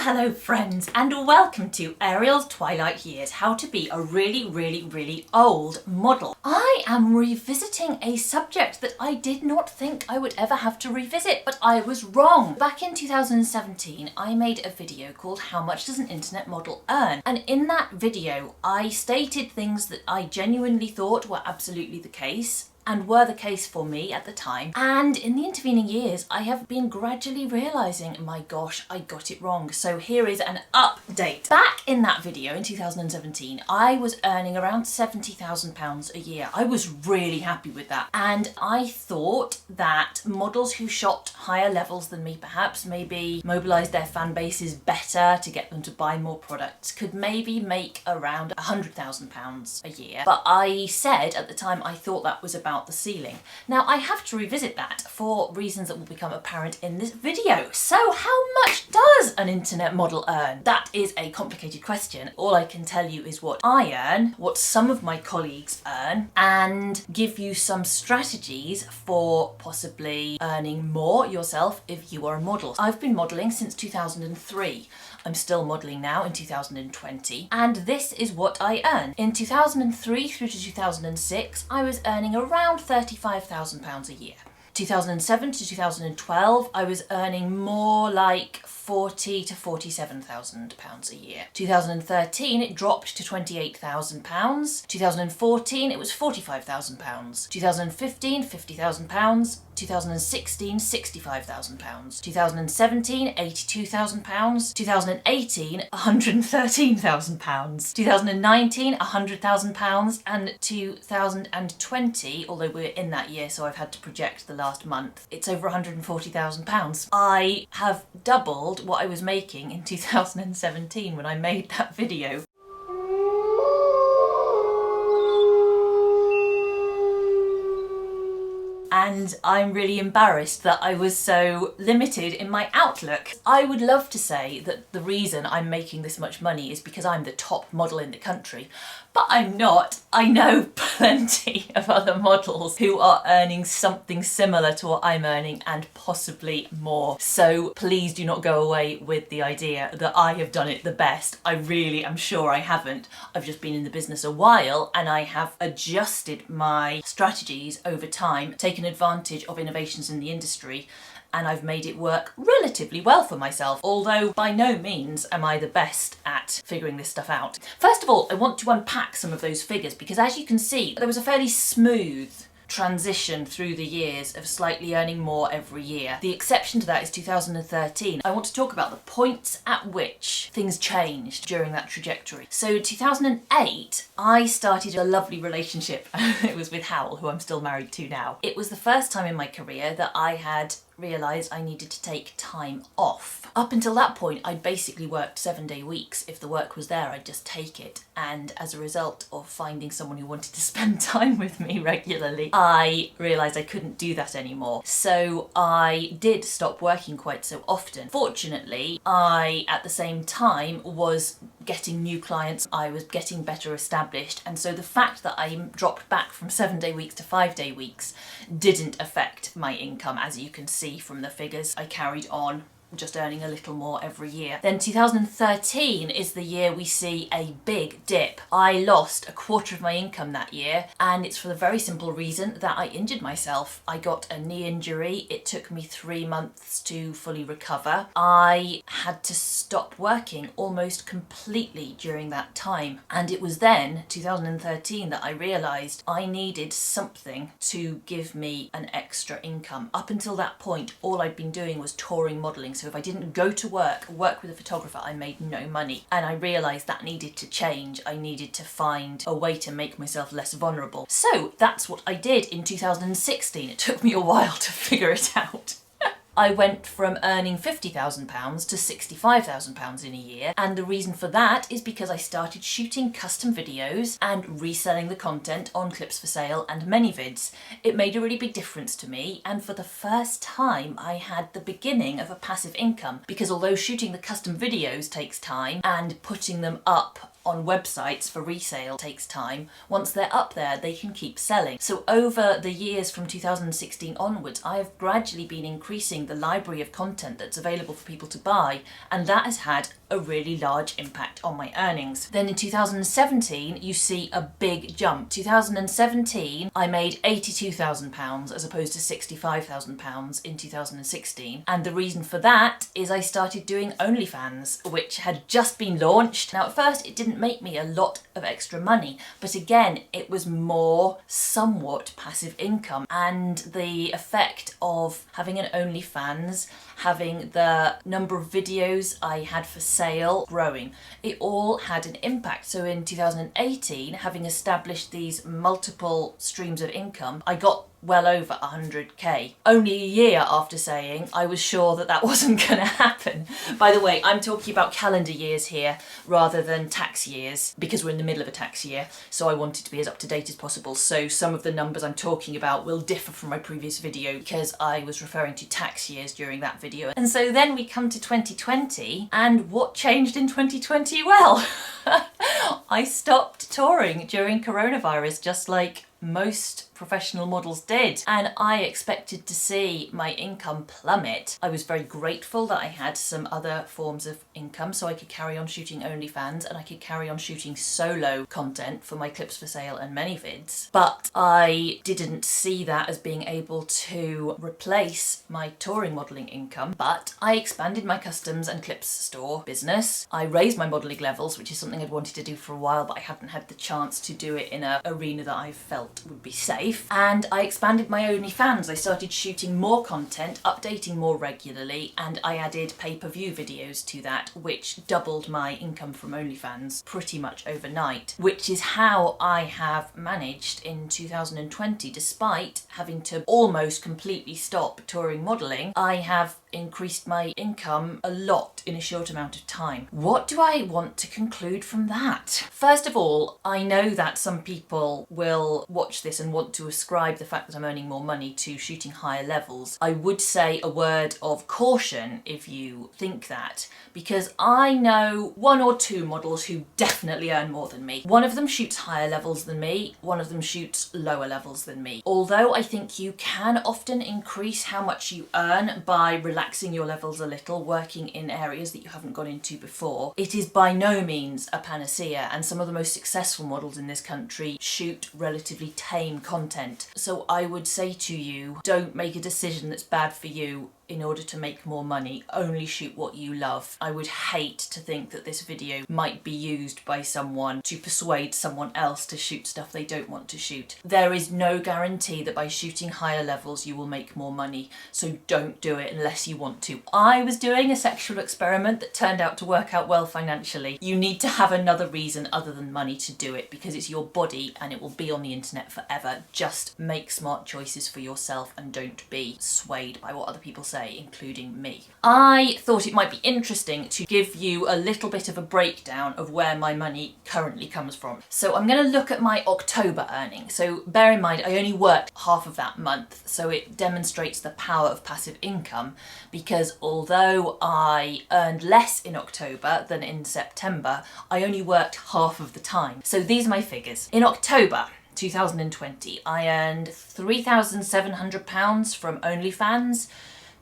hello friends, and welcome to Ariel's Twilight Years, how to be a really old model. I am revisiting a subject that I did not think I would ever have to revisit, but I was wrong. Back in 2017, I made a video called How Much Does an Internet Model Earn? And in that video, I stated things that I genuinely thought were absolutely the case, and were the case for me at the time. And in the intervening years, I have been gradually realising, my gosh, I got it wrong. So here is an update. Back in that video in 2017, I was earning around £70,000 a year. I was really happy with that. And I thought that models who shot higher levels than me, perhaps maybe mobilised their fan bases better to get them to buy more products, could maybe make around £100,000 a year. But I said at the time I thought that was about the ceiling. Now I have to revisit that for reasons that will become apparent in this video. So how much does an internet model earn? That is a complicated question. All I can tell you is what I earn, what some of my colleagues earn, and give you some strategies for possibly earning more yourself if you are a model. I've been modelling since 2003. I'm still modelling now in 2020, and this is what I earn. In 2003 through to 2006, I was earning around £35,000 a year. 2007 to 2012, I was earning more like £40,000 to £47,000 a year. 2013, it dropped to £28,000. 2014, it was £45,000. 2015, £50,000. 2016, £65,000. 2017, £82,000. 2018, £113,000. 2019, £100,000. And 2020, although we're in that year, so I've had to project the last month, it's over £140,000. I have doubled what I was making in 2017 when I made that video. And I'm really embarrassed that I was so limited in my outlook. I would love to say that the reason I'm making this much money is because I'm the top model in the country, but I'm not. I know plenty of other models who are earning something similar to what I'm earning and possibly more. So please do not go away with the idea that I have done it the best. I really am sure I haven't. I've just been in the business a while and I have adjusted my strategies over time, taken advantage of innovations in the industry, and I've made it work relatively well for myself, although by no means am I the best at figuring this stuff out. First of all, I want to unpack some of those figures because, as you can see, there was a fairly smooth transition through the years of slightly earning more every year. The exception to that is 2013. I want to talk about the points at which things changed during that trajectory. So 2008, I started a lovely relationship. It was with Hywel, who I'm still married to now. It was the first time in my career that I had realised I needed to take time off. Up until that point, I'd basically worked 7-day weeks. If the work was there, I'd just take it. And as a result of finding someone who wanted to spend time with me regularly, I realised I couldn't do that anymore. So I did stop working quite so often. Fortunately, I, at the same time, was getting new clients. I was getting better established. And so the fact that I dropped back from 7-day weeks to 5-day weeks didn't affect my income. As you can see from the figures, I carried on just earning a little more every year. Then 2013 is the year we see a big dip. I lost a quarter of my income that year, and it's for the very simple reason that I injured myself. I got a knee injury. It took me 3 months to fully recover. I had to stop working almost completely during that time. And it was then, 2013, that I realised I needed something to give me an extra income. Up until that point, all I'd been doing was touring modelling. So if I didn't go to work with a photographer, I made no money. And I realised that needed to change. I needed to find a way to make myself less vulnerable. So that's what I did in 2016. It took me a while to figure it out. I went from earning £50,000 to £65,000 in a year, and the reason for that is because I started shooting custom videos and reselling the content on Clips for Sale and ManyVids. It made a really big difference to me, and for the first time I had the beginning of a passive income, because although shooting the custom videos takes time and putting them up on websites for resale takes time. Once they're up there, they can keep selling. So over the years from 2016 onwards, I have gradually been increasing the library of content that's available for people to buy, and that has had a really large impact on my earnings. Then in 2017, you see a big jump. 2017, I made £82,000 as opposed to £65,000 in 2016. And the reason for that is I started doing OnlyFans, which had just been launched. Now at first it didn't make me a lot of extra money, but again, it was more somewhat passive income, and the effect of having an OnlyFans, having the number of videos I had for sale growing, it all had an impact. So in 2018, having established these multiple streams of income, I got well over 100k. Only a year after saying I was sure that that wasn't going to happen. By the way, I'm talking about calendar years here rather than tax years, because we're in the middle of a tax year, so I wanted to be as up to date as possible. So some of the numbers I'm talking about will differ from my previous video because I was referring to tax years during that video. And so then we come to 2020, and what changed in 2020? Well, I stopped touring during coronavirus, just like most professional models did, and I expected to see my income plummet. I was very grateful that I had some other forms of income, so I could carry on shooting OnlyFans and I could carry on shooting solo content for my clips for sale and ManyVids, but I didn't see that as being able to replace my touring modelling income. But I expanded my customs and clips store business. I raised my modelling levels, which is something I'd wanted to do for a while, but I hadn't had the chance to do it in an arena that I felt would be safe. And I expanded my OnlyFans. I started shooting more content, updating more regularly, and I added pay-per-view videos to that, which doubled my income from OnlyFans pretty much overnight, which is how I have managed in 2020, despite having to almost completely stop touring modelling. I have increased my income a lot in a short amount of time. What do I want to conclude from that? First of all, I know that some people will watch this and want to ascribe the fact that I'm earning more money to shooting higher levels. I would say a word of caution if you think that, because I know one or two models who definitely earn more than me. One of them shoots higher levels than me, one of them shoots lower levels than me. Although I think you can often increase how much you earn by relaxing your levels a little, working in areas that you haven't gone into before, it is by no means a panacea, and some of the most successful models in this country shoot relatively tame content. So I would say to you, don't make a decision that's bad for you in order to make more money. Only shoot what you love. I would hate to think that this video might be used by someone to persuade someone else to shoot stuff they don't want to shoot. There is no guarantee that by shooting higher levels you will make more money, so don't do it unless you want to. I was doing a sexual experiment that turned out to work out well financially. You need to have another reason other than money to do it, because it's your body and it will be on the internet forever. Just make smart choices for yourself and don't be swayed by what other people say, including me. I thought it might be interesting to give you a little bit of a breakdown of where my money currently comes from. So I'm going to look at my October earnings. So bear in mind, I only worked half of that month, so it demonstrates the power of passive income, because although I earned less in October than in September, I only worked half of the time. So these are my figures. In October 2020, I earned £3,700 from OnlyFans,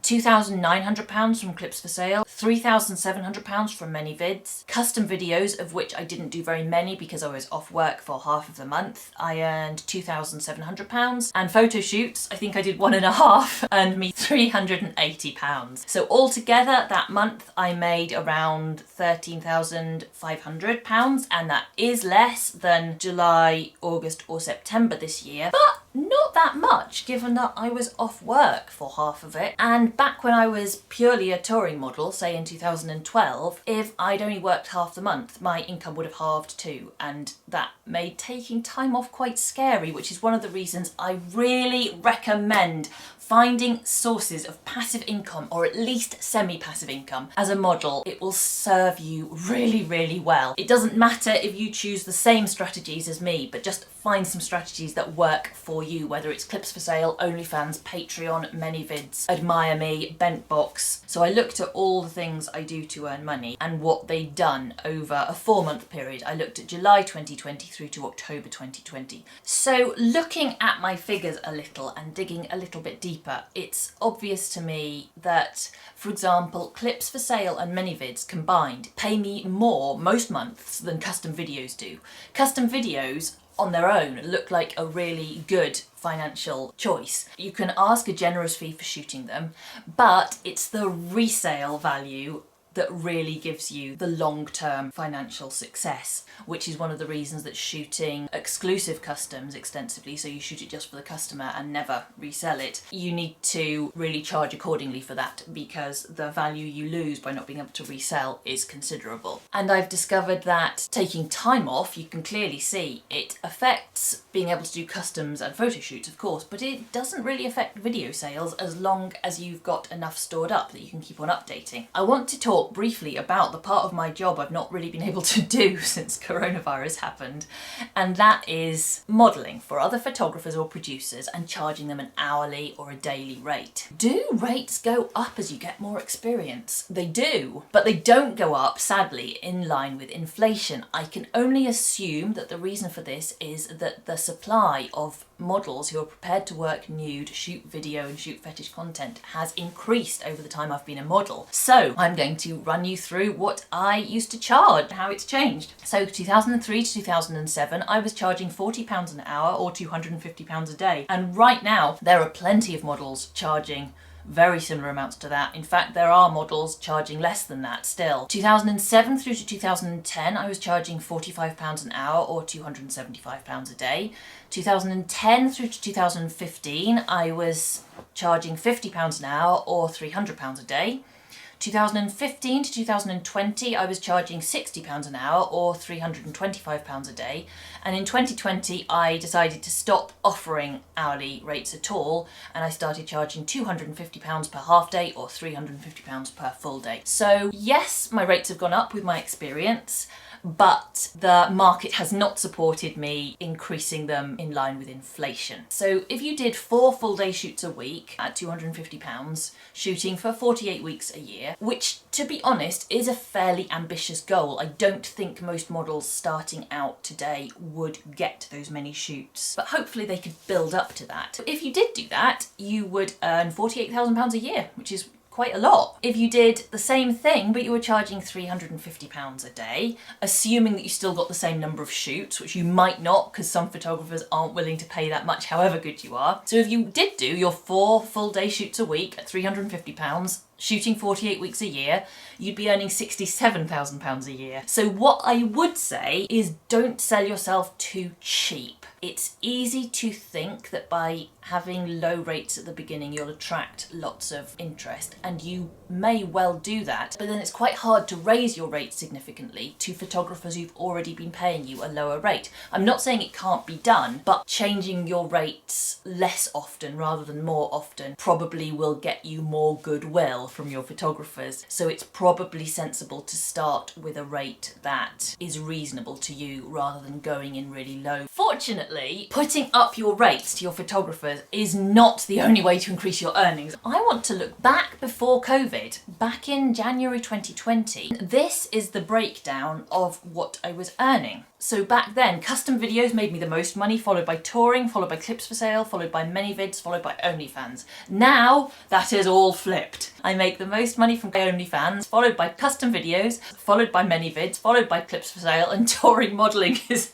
£2,900 from clips for sale, £3,700 from ManyVids, custom videos, of which I didn't do very many because I was off work for half of the month. I earned £2,700, and photo shoots, I think I did 1.5, earned me £380. So altogether that month I made around £13,500, and that is less than July, August or September this year, but not that much given that I was off work for half of it. And back when I was purely a touring model, say in 2012, if I'd only worked half the month, my income would have halved too, and that made taking time off quite scary, which is one of the reasons I really recommend finding sources of passive income, or at least semi-passive income, as a model, it will serve you really, really well. It doesn't matter if you choose the same strategies as me, but just find some strategies that work for you, whether it's clips for sale, OnlyFans, Patreon, ManyVids, Admire Me, Bentbox. So I looked at all the things I do to earn money and what they'd done over a 4-month period. I looked at July 2020 through to October 2020. So looking at my figures a little and digging a little bit deeper, it's obvious to me that, for example, clips for sale and ManyVids combined pay me more most months than custom videos do. Custom videos on their own look like a really good financial choice. You can ask a generous fee for shooting them, but it's the resale value that really gives you the long-term financial success, which is one of the reasons that shooting exclusive customs extensively, so you shoot it just for the customer and never resell it, you need to really charge accordingly for that, because the value you lose by not being able to resell is considerable. And I've discovered that taking time off, you can clearly see it affects being able to do customs and photo shoots, of course, but it doesn't really affect video sales as long as you've got enough stored up that you can keep on updating. I want to talk briefly about the part of my job I've not really been able to do since coronavirus happened, and that is modelling for other photographers or producers and charging them an hourly or a daily rate. Do rates go up as you get more experience? They do, but they don't go up, sadly, in line with inflation. I can only assume that the reason for this is that the supply of models who are prepared to work nude, shoot video and shoot fetish content has increased over the time I've been a model. So I'm going to run you through what I used to charge, how it's changed. So 2003 to 2007 I was charging £40 an hour or £250 a day, and right now there are plenty of models charging very similar amounts to that. In fact, there are models charging less than that still. 2007 through to 2010 I was charging £45 an hour or £275 a day. 2010 through to 2015 I was charging £50 an hour or £300 a day. 2015 to 2020 I was charging £60 an hour or £325 a day, and in 2020 I decided to stop offering hourly rates at all and I started charging £250 per half day or £350 per full day. So yes, my rates have gone up with my experience, but the market has not supported me increasing them in line with inflation. So if you did 4 full day shoots a week at £250, shooting for 48 weeks a year, which to be honest is a fairly ambitious goal. I don't think most models starting out today would get those many shoots, but hopefully they could build up to that. If you did do that, you would earn £48,000 a year, which is quite a lot. If you did the same thing but you were charging £350 a day, assuming that you still got the same number of shoots, which you might not because some photographers aren't willing to pay that much however good you are. So if you did do your 4 full day shoots a week at £350, shooting 48 weeks a year, you'd be earning £67,000 a year. So what I would say is don't sell yourself too cheap. It's easy to think that by having low rates at the beginning you'll attract lots of interest, and you may well do that, but then it's quite hard to raise your rate significantly to photographers who've already been paying you a lower rate. I'm not saying it can't be done, but changing your rates less often rather than more often probably will get you more goodwill from your photographers. So it's probably sensible to start with a rate that is reasonable to you rather than going in really low. Fortunately, putting up your rates to your photographers is not the only way to increase your earnings. I want to look back before COVID, back in January 2020. This is the breakdown of what I was earning. So back then, custom videos made me the most money, followed by touring, followed by clips for sale, followed by ManyVids, followed by OnlyFans. Now, that is all flipped. I make the most money from OnlyFans, followed by custom videos, followed by ManyVids, followed by clips for sale, and touring modelling is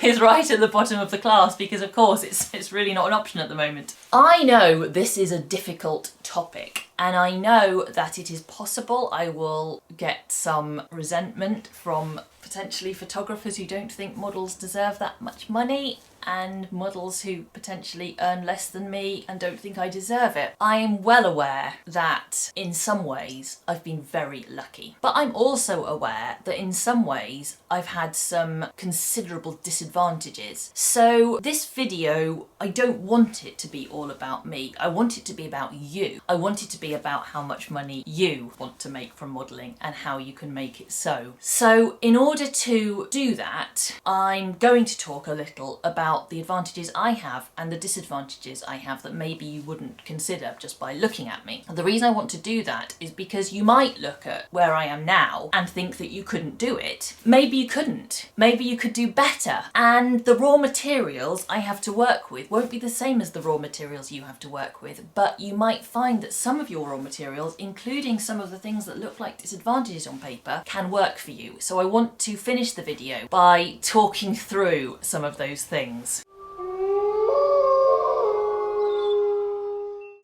is right at the bottom of the class because of course it's really not an option at the moment. I know this is a difficult topic and I know that it is possible I will get some resentment from potentially photographers who don't think models deserve that much money, and models who potentially earn less than me and don't think I deserve it. I am well aware that in some ways I've been very lucky, but I'm also aware that in some ways I've had some considerable disadvantages. So this video, I don't want it to be all about me. I want it to be about you. I want it to be about how much money you want to make from modelling and how you can make it so. So in order to do that, I'm going to talk a little about the advantages I have and the disadvantages I have that maybe you wouldn't consider just by looking at me. And the reason I want to do that is because you might look at where I am now and think that you couldn't do it. Maybe you couldn't. Maybe you could do better. And the raw materials I have to work with won't be the same as the raw materials you have to work with, but you might find that some of your raw materials, including some of the things that look like disadvantages on paper, can work for you. So I want to finish the video by talking through some of those things.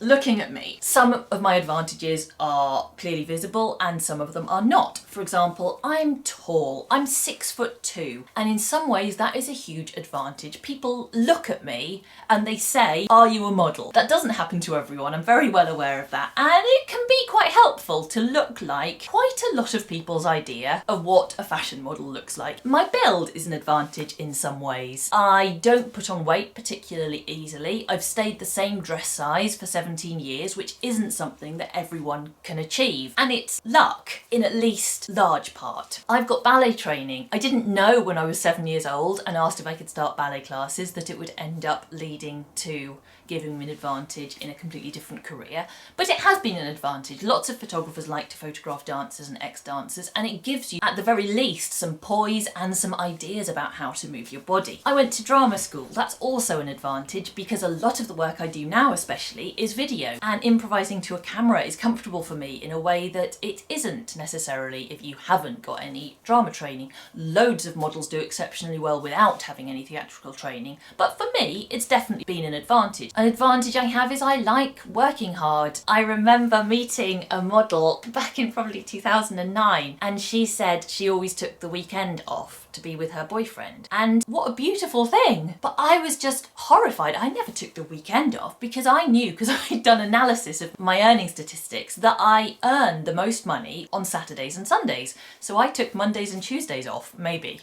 Looking at me, some of my advantages are clearly visible and some of them are not. For example, I'm tall, I'm 6'2", and in some ways that is a huge advantage. People look at me and they say, "Are you a model?" That doesn't happen to everyone, I'm very well aware of that, and it can be quite helpful to look like quite a lot of people's idea of what a fashion model looks like. My build is an advantage in some ways. I don't put on weight particularly easily. I've stayed the same dress size for 17 years, which isn't something that everyone can achieve, and it's luck in at least large part. I've got ballet training. I didn't know when I was 7 years old and asked if I could start ballet classes that it would end up leading to giving me an advantage in a completely different career, but it has been an advantage. Lots of photographers like to photograph dancers and ex-dancers, and it gives you at the very least some poise and some ideas about how to move your body. I went to drama school. That's also an advantage because a lot of the work I do now especially is video, and improvising to a camera is comfortable for me in a way that it isn't necessarily if you haven't got any drama training. Loads of models do exceptionally well without having any theatrical training, but for me it's definitely been an advantage. An advantage I have is I like working hard. I remember meeting a model back in probably 2009, and she said she always took the weekend off to be with her boyfriend. And what a beautiful thing! But I was just horrified. I never took the weekend off because I knew, because I'd done analysis of my earning statistics, that I earn the most money on Saturdays and Sundays. So I took Mondays and Tuesdays off, maybe.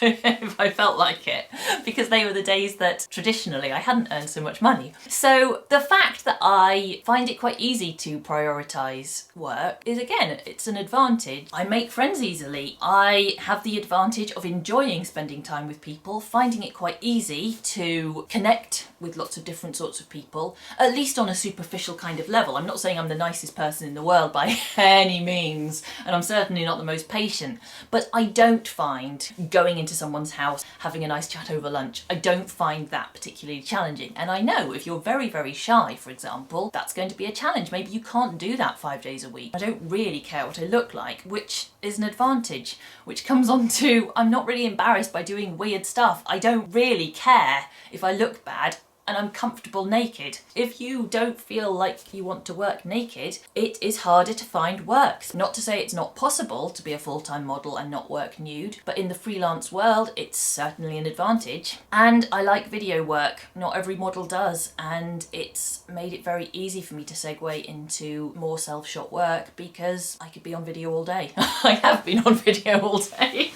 If I felt like it, because they were the days that traditionally I hadn't earned so much money. So the fact that I find it quite easy to prioritise work is, again, it's an advantage. I make friends easily. I have the advantage of enjoying spending time with people, finding it quite easy to connect with lots of different sorts of people, at least on a superficial kind of level. I'm not saying I'm the nicest person in the world by any means, and I'm certainly not the most patient, but I don't find going into someone's house, having a nice chat over lunch, I don't find that particularly challenging. And I know if you're very, very shy, for example, that's going to be a challenge. Maybe you can't do that 5 days a week. I don't really care what I look like, which is an advantage, which comes on to I'm not really embarrassed by doing weird stuff. I don't really care if I look bad, and I'm comfortable naked. If you don't feel like you want to work naked, it is harder to find work. Not to say it's not possible to be a full-time model and not work nude, but in the freelance world, it's certainly an advantage. And I like video work. Not every model does, and it's made it very easy for me to segue into more self-shot work because I could be on video all day. I have been on video all day.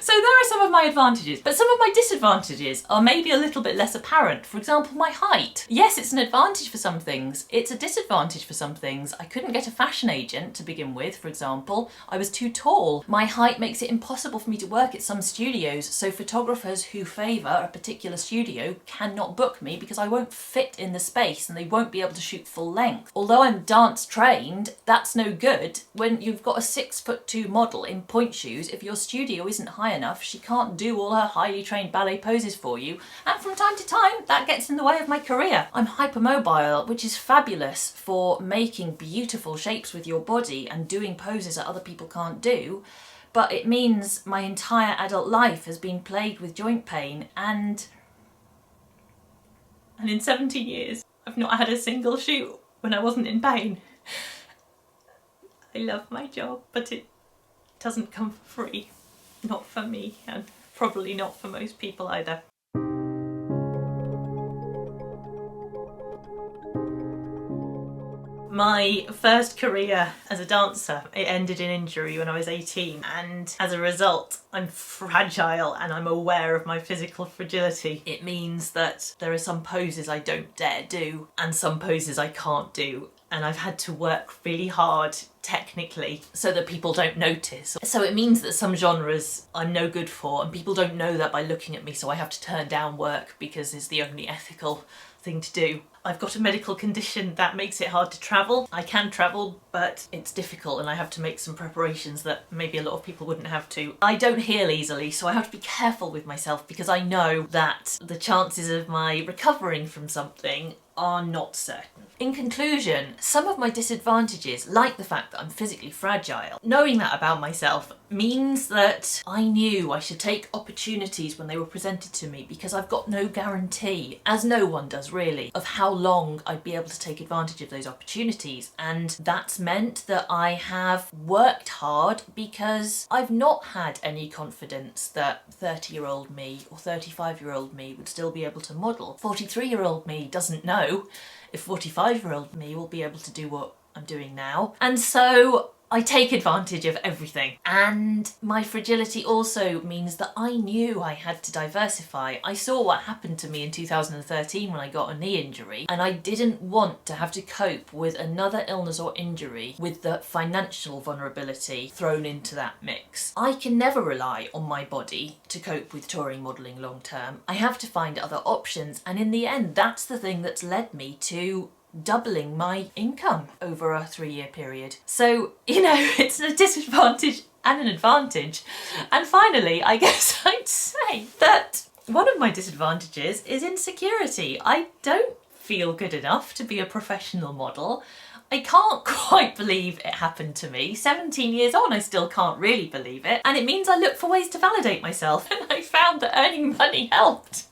So there are some of my advantages, but some of my disadvantages are maybe a little bit less apparent. For example, my height. Yes, it's an advantage for some things. It's a disadvantage for some things. I couldn't get a fashion agent to begin with, for example. I was too tall. My height makes it impossible for me to work at some studios, so photographers who favour a particular studio cannot book me because I won't fit in the space and they won't be able to shoot full length. Although I'm dance trained, that's no good when you've got a 6'2" model in point shoes. If your studio isn't high enough, she can't do all her highly trained ballet poses for you, and from time to time that gets in the way of my career. I'm hypermobile, which is fabulous for making beautiful shapes with your body and doing poses that other people can't do, but it means my entire adult life has been plagued with joint pain, and in 17 years I've not had a single shoot when I wasn't in pain. I love my job, but it doesn't come for free. Not for me, and probably not for most people either. My first career as a dancer, it ended in injury when I was 18, and as a result I'm fragile and I'm aware of my physical fragility. It means that there are some poses I don't dare do and some poses I can't do, and I've had to work really hard technically so that people don't notice. So it means that some genres I'm no good for, and people don't know that by looking at me, so I have to turn down work because it's the only ethical thing to do. I've got a medical condition that makes it hard to travel. I can travel, but it's difficult and I have to make some preparations that maybe a lot of people wouldn't have to. I don't heal easily, so I have to be careful with myself because I know that the chances of my recovering from something are not certain. In conclusion, some of my disadvantages, like the fact that I'm physically fragile, knowing that about myself means that I knew I should take opportunities when they were presented to me, because I've got no guarantee, as no one does really, of how long I'd be able to take advantage of those opportunities. And that's meant that I have worked hard because I've not had any confidence that 30-year-old me or 35-year-old me would still be able to model. 43-year-old me doesn't know if 45-year-old me will be able to do what I'm doing now. And so I take advantage of everything. And my fragility also means that I knew I had to diversify. I saw what happened to me in 2013 when I got a knee injury, and I didn't want to have to cope with another illness or injury with the financial vulnerability thrown into that mix. I can never rely on my body to cope with touring modelling long term. I have to find other options, and in the end that's the thing that's led me to doubling my income over a 3-year period. So, you know, it's a disadvantage and an advantage. And finally, I guess I'd say that one of my disadvantages is insecurity. I don't feel good enough to be a professional model. I can't quite believe it happened to me. 17 years on, I still can't really believe it. And it means I look for ways to validate myself. And I found that earning money helped.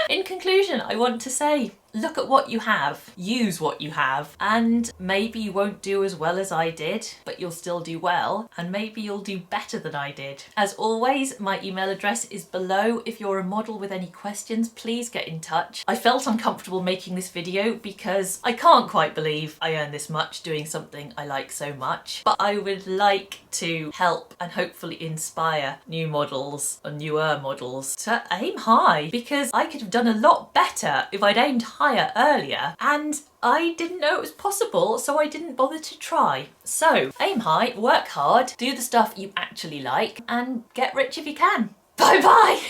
In conclusion, I want to say, look at what you have, use what you have, and maybe you won't do as well as I did, but you'll still do well, and maybe you'll do better than I did. As always, my email address is below. If you're a model with any questions, please get in touch. I felt uncomfortable making this video because I can't quite believe I earn this much doing something I like so much, but I would like to help and hopefully inspire new models or newer models to aim high, because I could have done a lot better if I'd aimed higher earlier, and I didn't know it was possible, so I didn't bother to try. So aim high, work hard, do the stuff you actually like, and get rich if you can. Bye bye!